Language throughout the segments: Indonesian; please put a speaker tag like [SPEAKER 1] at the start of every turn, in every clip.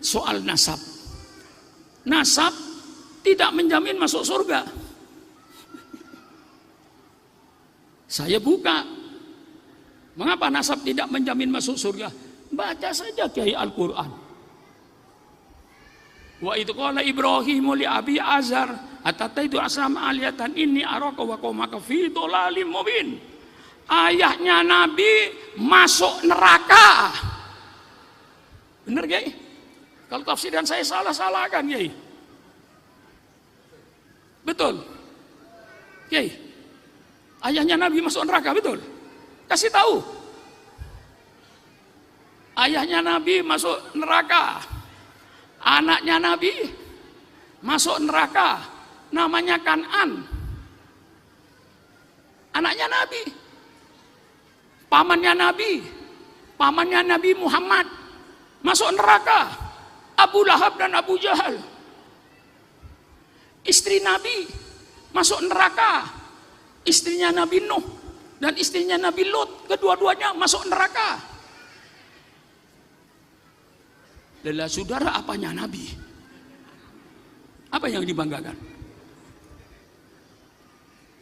[SPEAKER 1] soal nasab. Nasab tidak menjamin masuk surga. Saya buka. Mengapa nasab tidak menjamin masuk surga? Baca saja Kiai Al-Quran. Wa idh qala Ibrahimu li abi Azar atataitu asram aliyatan inni araka wa qaumaka fi dhalalim mubin. Ayahnya Nabi masuk neraka. Benar Kiai? Kalau tafsiran saya salah-salahkan Kiai. Betul Kiai? Ayahnya Nabi masuk neraka, betul? Kasih tahu. Ayahnya Nabi masuk neraka. Anaknya Nabi masuk neraka. Namanya Kan'an. Anaknya Nabi. Pamannya Nabi Muhammad masuk neraka. Abu Lahab dan Abu Jahal. Istri Nabi masuk neraka. Istrinya Nabi Nuh dan istrinya Nabi Lut, kedua-duanya masuk neraka. Lelah saudara, apanya Nabi? Apa yang dibanggakan?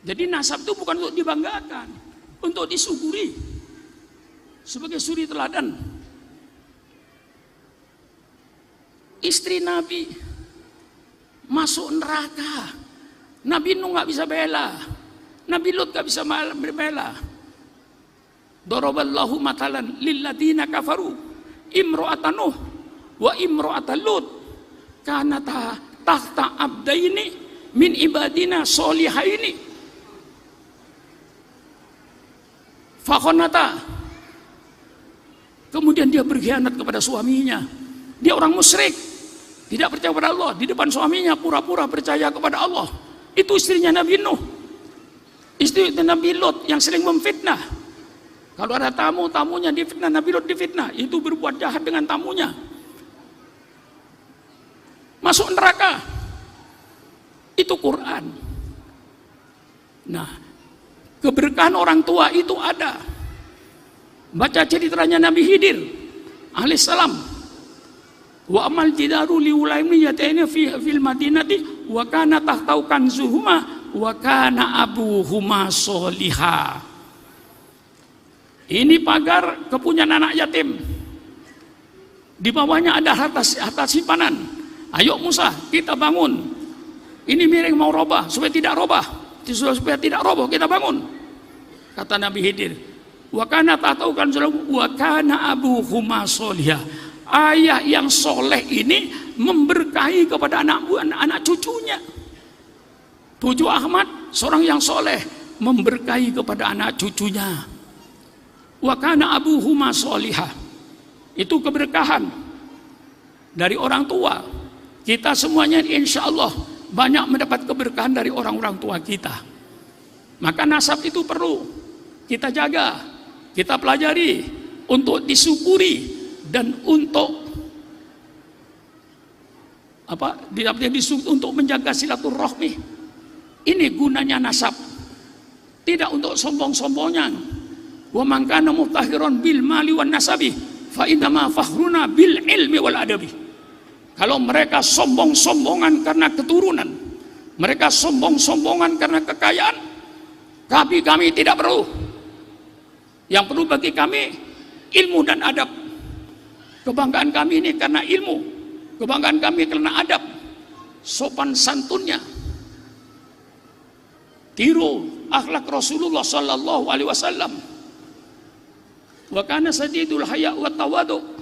[SPEAKER 1] Jadi nasab itu bukan untuk dibanggakan, untuk disyukuri sebagai suri teladan. Istri Nabi masuk neraka. Nabi Nuh nggak bisa bela, Nabi Lut gak bisa berbela. Daraballahu matalan lilladina kafaru imro'ata Nuh wa imro'ata Lut kanata tahta abdaini min ibadina solihaini fakhonata. Kemudian dia berkhianat kepada suaminya. Dia orang musyrik, tidak percaya kepada Allah. Di depan suaminya pura-pura percaya kepada Allah. Itu istrinya Nabi Nuh. Istri Nabi Lut yang sering memfitnah. Kalau ada tamunya difitnah, Nabi Lut difitnah. Itu berbuat jahat dengan tamunya. Masuk neraka. Itu Quran. Nah, keberkahan orang tua itu ada. Baca ceritanya Nabi Khidir alaihissalam. Wa amal jidaru liulaimiyataini fil madinati wa kana tahtau kanzuhuma wa kana abuhuma soliha. Ini pagar kepunyaan anak yatim. Di bawahnya ada harta simpanan. Ayo Musa, kita bangun. Ini miring mau robah, supaya tidak robah. Supaya tidak roboh, kita bangun. Kata Nabi Khidir, wa kana tahtau kanzuhuma wa kana abuhuma soliha. Ayah yang soleh ini memberkahi kepada anak cucunya. Buju Ahmad, seorang yang soleh, memberkahi kepada anak cucunya. Wa kana abuhuma solihah. Itu keberkahan dari orang tua. Kita semuanya insya Allah banyak mendapat keberkahan dari orang-orang tua kita. Maka nasab itu perlu kita jaga, kita pelajari untuk disyukuri dan untuk untuk menjaga silaturahmi. Ini gunanya nasab. Tidak untuk sombong-sombongan. Wa man kana mutahiran bil mali wan nasabi fa innama fakhruna bil ilmi wal adabi. Kalau mereka sombong-sombongan karena keturunan, mereka sombong-sombongan karena kekayaan, kami tidak perlu. Yang perlu bagi kami ilmu dan adab. Kebanggaan kami ini karena ilmu, kebanggaan kami karena adab, sopan santunnya. Tiru akhlak Rasulullah sallallahu alaihi wasallam. Wa kana sadidul haya wa tawadu.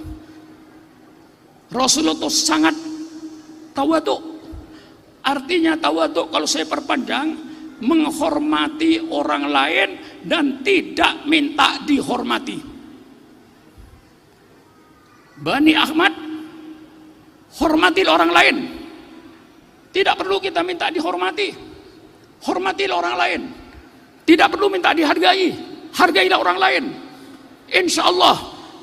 [SPEAKER 1] Rasulullah itu sangat tawadu. Artinya tawadu kalau saya perpanjang, menghormati orang lain dan tidak minta dihormati. Bani Ahmad, hormatilah orang lain. Tidak perlu kita minta dihormati. Hormatilah orang lain. Tidak perlu minta dihargai. Hargailah orang lain. Insya Allah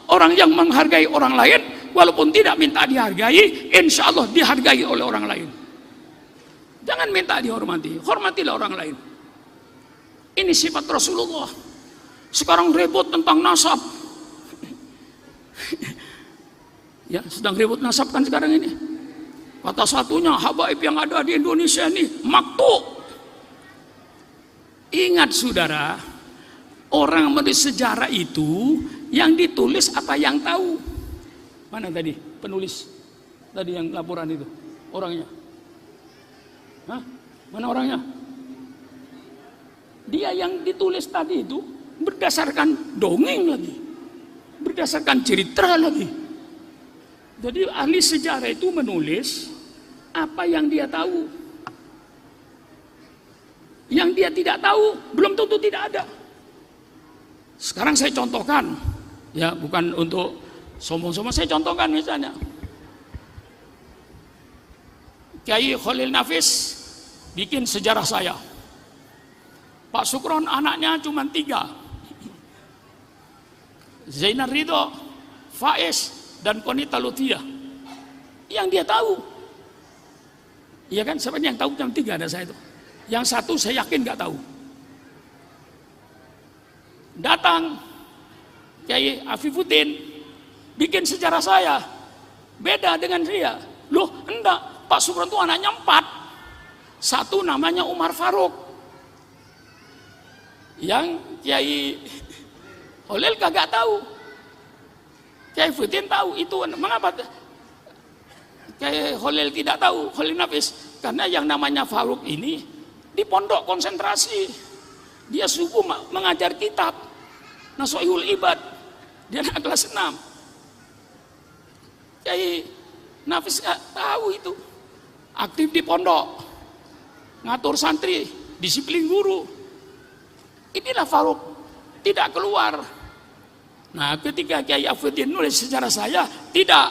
[SPEAKER 1] orang yang menghargai orang lain, walaupun tidak minta dihargai, insya Allah dihargai oleh orang lain. Jangan minta dihormati. Hormatilah orang lain. Ini sifat Rasulullah. Sekarang ribut tentang nasab. Ya, sedang ribut nasab kan sekarang ini. Kata satunya, habaib yang ada di Indonesia ini maktu. Ingat saudara, orang menulis sejarah itu yang ditulis apa yang tahu. Mana tadi penulis? Tadi yang laporan itu, orangnya. Hah? Mana orangnya? Dia yang ditulis tadi itu berdasarkan dongeng lagi, berdasarkan cerita lagi. Jadi ahli sejarah itu menulis apa yang dia tahu. Yang dia tidak tahu belum tentu tidak ada. Sekarang saya contohkan, ya bukan untuk sombong-sombong, saya contohkan misalnya Kiai Khalil Nafis bikin sejarah saya. Pak Sukron anaknya cuma 3, Zainal Ridho, Faiz, dan Konita Lutfiyah. Yang dia tahu, iya kan? Siapa yang tahu? Cuma 3 ada saya itu. Yang satu saya yakin nggak tahu. Datang Kiai Afifuddin bikin sejarah saya, beda dengan dia. Loh, enggak, Pak Sukron itu anaknya 4. Satu namanya Umar Faruk. Yang Kiai Khalil kagak tahu. Kiai Afifuddin tahu. Itu mengapa Kiai Khalil tidak tahu, Khalil Nafis? Karena yang namanya Faruk ini di pondok konsentrasi, dia subuh mengajar kitab Nasuhul Ibad, dia anak kelas 6. Kiai Nafis gak tahu itu, aktif di pondok, ngatur santri, disiplin guru. Inilah Faruk, tidak keluar. Nah, ketika Kiai Afifuddin nulis sejarah saya, tidak,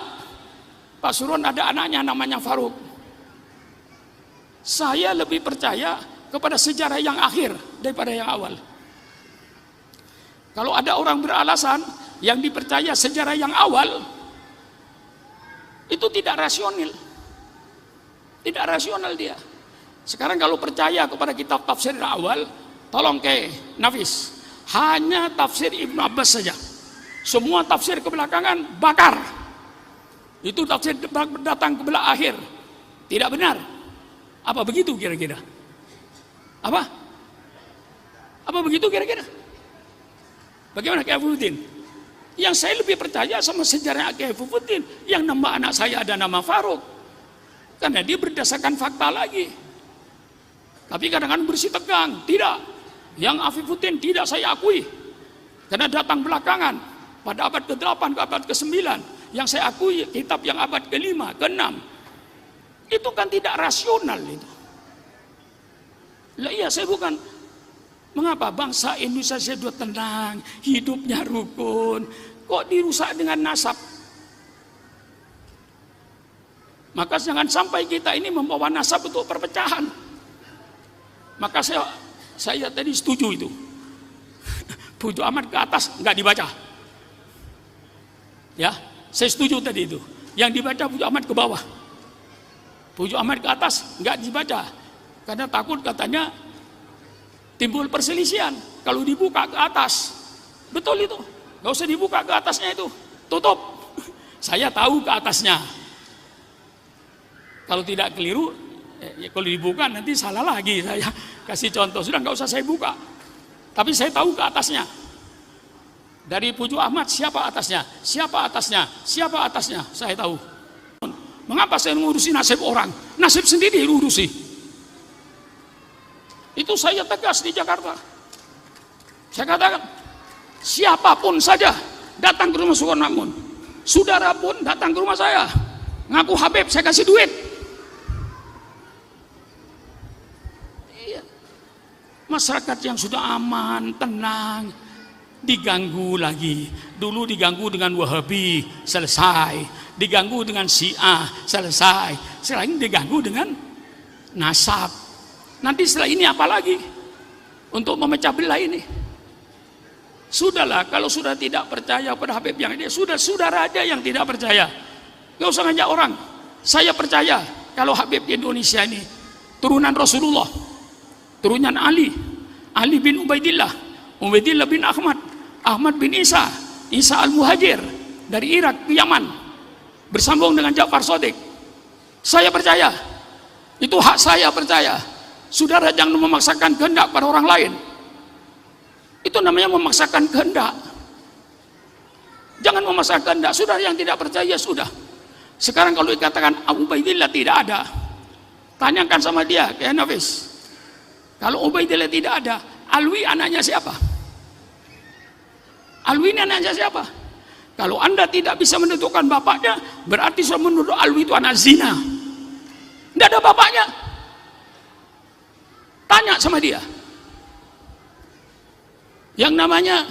[SPEAKER 1] Pak Suron ada anaknya namanya Faruk. Saya lebih percaya kepada sejarah yang akhir daripada yang awal. Kalau ada orang beralasan yang dipercaya sejarah yang awal, itu tidak rasional. Tidak rasional dia. Sekarang kalau percaya kepada kitab tafsir awal, tolong ke Nafis, hanya tafsir Ibnu Abbas saja. Semua tafsir kebelakangan bakar. Itu tafsir datang ke belah akhir. Tidak benar. Apa begitu kira-kira? Apa begitu kira-kira? Bagaimana Kiai Afifuddin? Yang saya lebih percaya sama sejarah Kiai Afifuddin, yang nama anak saya ada nama Faruk, karena dia berdasarkan fakta lagi. Tapi kadang-kadang bersih tegang, tidak. Yang Afifuddin tidak saya akui, karena datang belakangan pada abad ke-8 ke abad ke-9. Yang saya akui kitab yang abad ke-5, ke-6. Itu kan tidak rasional itu. Lah iya, saya bukan. Mengapa bangsa Indonesia sudah tenang, hidupnya rukun, kok dirusak dengan nasab? Maka jangan sampai kita ini membawa nasab untuk perpecahan. Maka saya tadi setuju itu. Puju amat ke atas nggak dibaca. Ya, saya setuju tadi itu. Yang dibaca puju amat ke bawah. Puju amat ke atas nggak dibaca. Karena takut katanya timbul perselisihan kalau dibuka ke atas. Betul itu, nggak usah dibuka ke atasnya itu, tutup. Saya tahu ke atasnya. Kalau tidak keliru, ya kalau dibuka nanti salah lagi. Saya kasih contoh, sudah nggak usah saya buka. Tapi saya tahu ke atasnya. Dari Puju Ahmad siapa atasnya, siapa atasnya, siapa atasnya, saya tahu. Mengapa saya mengurusi nasib orang? Nasib sendiri diurusi. Itu saya tegas di Jakarta. Saya katakan, siapapun saja datang ke rumah Sukron Makmun, saudara pun datang ke rumah saya, ngaku Habib, saya kasih duit. Iya. Masyarakat yang sudah aman, tenang, diganggu lagi. Dulu diganggu dengan Wahabi, selesai. Diganggu dengan Syiah, selesai. Sekarang diganggu dengan nasab. Nanti setelah ini apa lagi untuk memecah belah ini? Sudahlah, kalau sudah tidak percaya pada Habib yang ini, sudah saudara aja yang tidak percaya. Gak usah ngajak orang. Saya percaya kalau Habib di Indonesia ini turunan Rasulullah, turunan Ali, Ali bin Ubaidillah, Ubaidillah bin Ahmad, Ahmad bin Isa, Isa al-Muhajir dari Irak ke Yaman. bersambung dengan Ja'far Shadiq. Saya percaya, itu hak saya percaya. Saudara jangan memaksakan kehendak pada orang lain. Itu namanya memaksakan kehendak. Jangan memaksakan kehendak. Saudara yang tidak percaya sudah. Sekarang kalau dikatakan Ubaidillah tidak ada, tanyakan sama dia, kayak Nafis. Kalau Ubaidillah tidak ada, Alwi anaknya siapa? Alwi ini anaknya siapa? Kalau Anda tidak bisa menentukan bapaknya, berarti sudah menuduh Alwi itu anak zina. Tidak ada bapaknya. Tanya sama dia. Yang namanya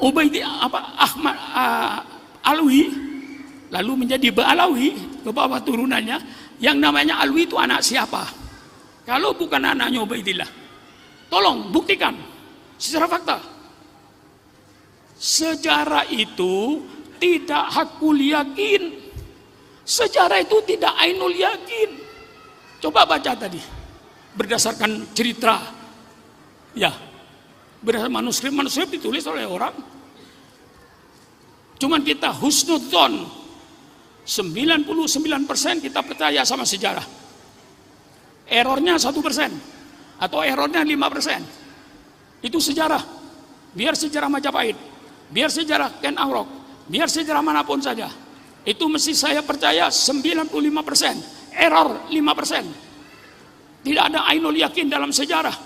[SPEAKER 1] Ahmad Alwi, lalu menjadi Ba'alawi, ke bawah turunannya. Yang namanya Alwi itu anak siapa? Kalau bukan anaknya Ubaidillah, tolong buktikan secara fakta. Sejarah itu tidak hakul yakin. Sejarah itu tidak ainul yakin. Coba baca tadi, berdasarkan cerita, ya, berdasarkan manuskrip ditulis oleh orang. Cuman kita husnudzon, 99% kita percaya sama sejarah. Errornya 1% atau errornya 5%. Itu sejarah. Biar sejarah Majapahit, biar sejarah Ken Arok, biar sejarah manapun saja. Itu mesti saya percaya 95%, error 5%. Tidak ada ainul yakin dalam sejarah,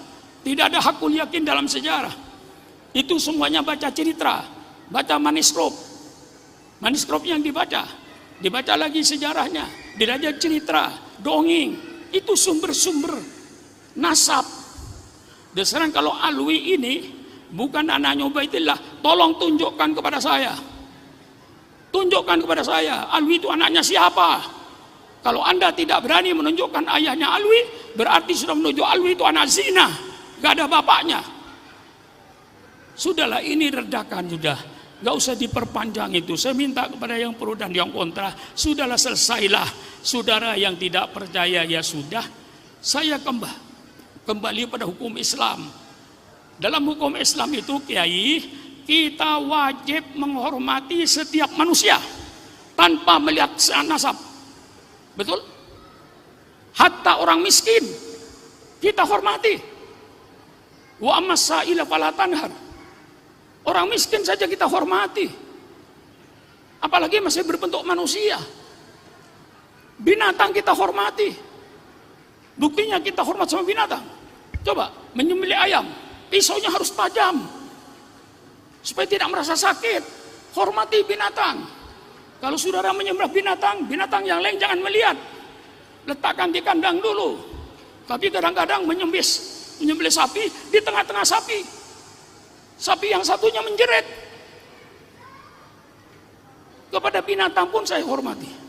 [SPEAKER 1] tidak ada hakul yakin dalam sejarah. Itu semuanya baca cerita, baca manuskrip. Manuskrip yang dibaca lagi sejarahnya, dibaca cerita, dongeng. Itu sumber-sumber nasab. Dan sekarang kalau Alwi ini bukan anaknya Ubaidillah, tolong tunjukkan kepada saya. Tunjukkan kepada saya, Alwi itu anaknya siapa? Kalau Anda tidak berani menunjukkan ayahnya Alwi, berarti sudah menuju Alwi itu anak zina, gak ada bapaknya. Sudahlah, ini redakan sudah, gak usah diperpanjang itu. Saya minta kepada yang pro dan yang kontra, sudahlah, selesailah. Saudara yang tidak percaya ya sudah. Saya kembali pada hukum Islam. Dalam hukum Islam itu, Kiai, kita wajib menghormati setiap manusia tanpa melihat nasab. Betul? Hatta orang miskin kita hormati. Wa amsaila fala tanhar. Orang miskin saja kita hormati. Apalagi masih berbentuk manusia. Binatang kita hormati. Buktinya kita hormat sama binatang. Coba menyembelih ayam, pisaunya harus tajam supaya tidak merasa sakit. Hormati binatang. Kalau saudara menyembelih binatang yang lain jangan melihat. Letakkan di kandang dulu. Tapi kadang-kadang menyembelih sapi di tengah-tengah sapi. Sapi yang satunya menjerit. Kepada binatang pun saya hormati.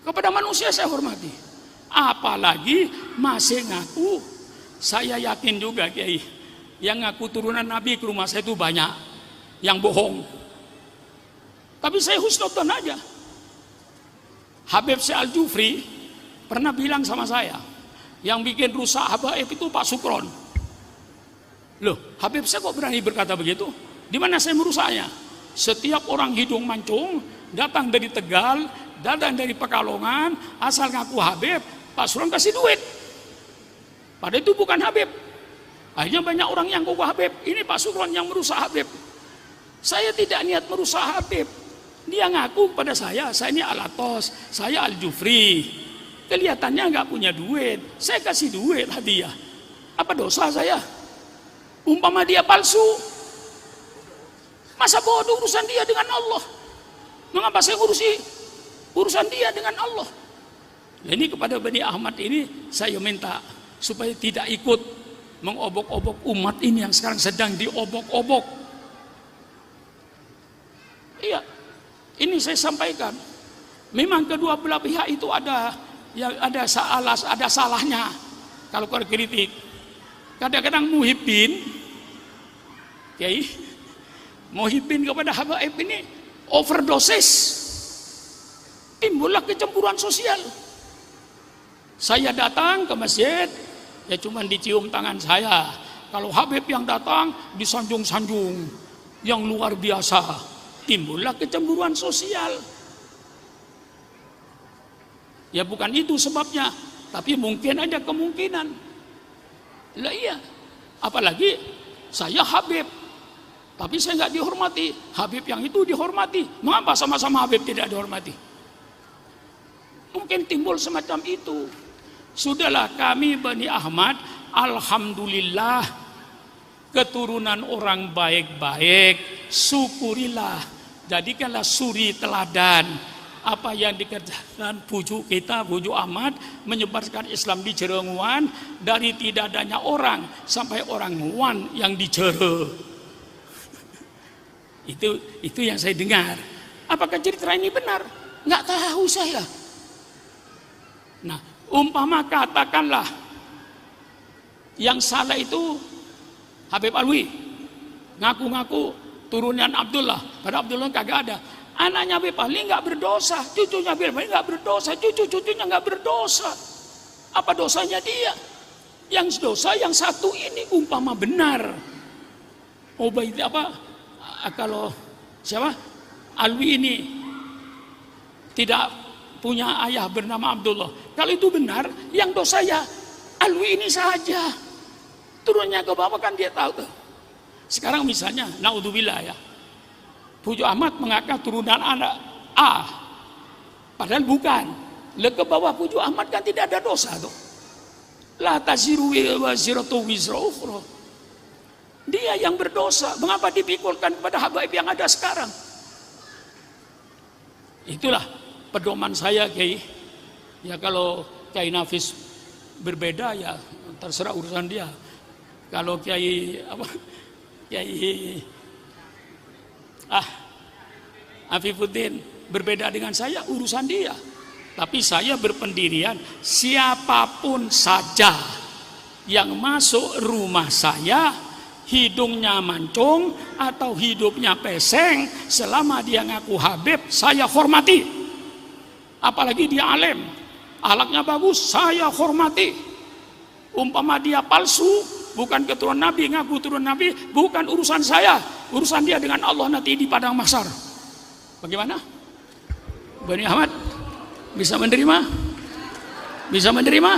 [SPEAKER 1] Kepada manusia saya hormati. Apalagi masih ngaku. Saya yakin juga, Kiai, yang ngaku turunan Nabi ke rumah saya itu banyak yang bohong. Tapi saya husnudzon aja. Habib Syekh Al-Jufri pernah bilang sama saya, yang bikin rusak habaib itu Pak Sukron. Loh, Habib Syekh kok berani berkata begitu? Di mana saya merusaknya? Setiap orang hidung mancung datang dari Tegal, datang dari Pekalongan, asal ngaku Habib, Pak Sukron kasih duit. Padahal itu bukan Habib. Akhirnya banyak orang yang ngaku Habib. Ini Pak Sukron yang merusak Habib. Saya tidak niat merusak Habib. Dia ngaku kepada saya ini Alatos, saya Al-Jufri. Kelihatannya nggak punya duit, saya kasih duit hadiah. Apa dosa saya? Umpama dia palsu, masa bodoh urusan dia dengan Allah? Mengapa saya ngurusi urusan dia dengan Allah? Ini kepada Bani Ahmad ini saya minta supaya tidak ikut mengobok-obok umat ini yang sekarang sedang diobok-obok. Iya, ini saya sampaikan. Memang kedua belah pihak itu ada salahnya. Kalau kau kritik, kadang-kadang muhibbin kepada habaib ini overdosis, timbullah kecemburuan sosial. Saya datang ke masjid, ya cuma dicium tangan saya. Kalau Habib yang datang disanjung-sanjung, yang luar biasa. Timbullah kecemburuan sosial. Ya bukan itu sebabnya, tapi mungkin ada kemungkinan. Lah iya, apalagi saya Habib, tapi saya nggak dihormati. Habib yang itu dihormati. Mengapa sama-sama Habib tidak dihormati? Mungkin timbul semacam itu. Sudahlah, kami Bani Ahmad, alhamdulillah, keturunan orang baik-baik, syukurilah, jadikanlah suri teladan. Apa yang dikerjakan bujuk kita, bujuk Ahmad, menyebarkan Islam di Jerenguan, dari tidak adanya orang sampai orang Nguan yang di Jere. Itu yang saya dengar. Apakah cerita ini benar? Nggak tahu saya. Nah, umpama katakanlah yang salah itu Habib Alwi, ngaku-ngaku turunan Abdullah, pada Abdullah kagak ada. Anaknya Habib Ali nggak berdosa, cucunya Habib Ali nggak berdosa, cucu-cucunya nggak berdosa. Apa dosanya dia? Yang dosa yang satu ini umpama benar. Ubaid apa? Kalau siapa? Alwi ini tidak punya ayah bernama Abdullah. Kalau itu benar, yang dosa ya Alwi ini saja. Turunnya ke bawah kan dia tahu tuh. Sekarang misalnya, naudzubillah ya, Bujuk Ahmad mengaku turunan anak A, padahal bukan. Ke bawah Bujuk Ahmad kan tidak ada dosa tuh. La taziru waziratu wizra ukhra. Dia yang berdosa. Mengapa dipikulkan kepada habaib yang ada sekarang? Itulah pedoman saya, Kiai. Ya kalau Kiai Nafis berbeda ya terserah urusan dia. Kalau Kiai Afifuddin berbeda dengan saya, urusan dia. Tapi saya berpendirian, siapapun saja yang masuk rumah saya, hidungnya mancung atau hidupnya peseng, selama dia ngaku Habib, saya hormati. Apalagi dia alim, akhlaknya bagus, saya hormati. Umpama dia palsu, bukan keturunan Nabi, ngaku turun Nabi, bukan urusan saya. Urusan dia dengan Allah nanti di padang mahsyar. Bagaimana? Bani Ahmad bisa menerima? Bisa menerima?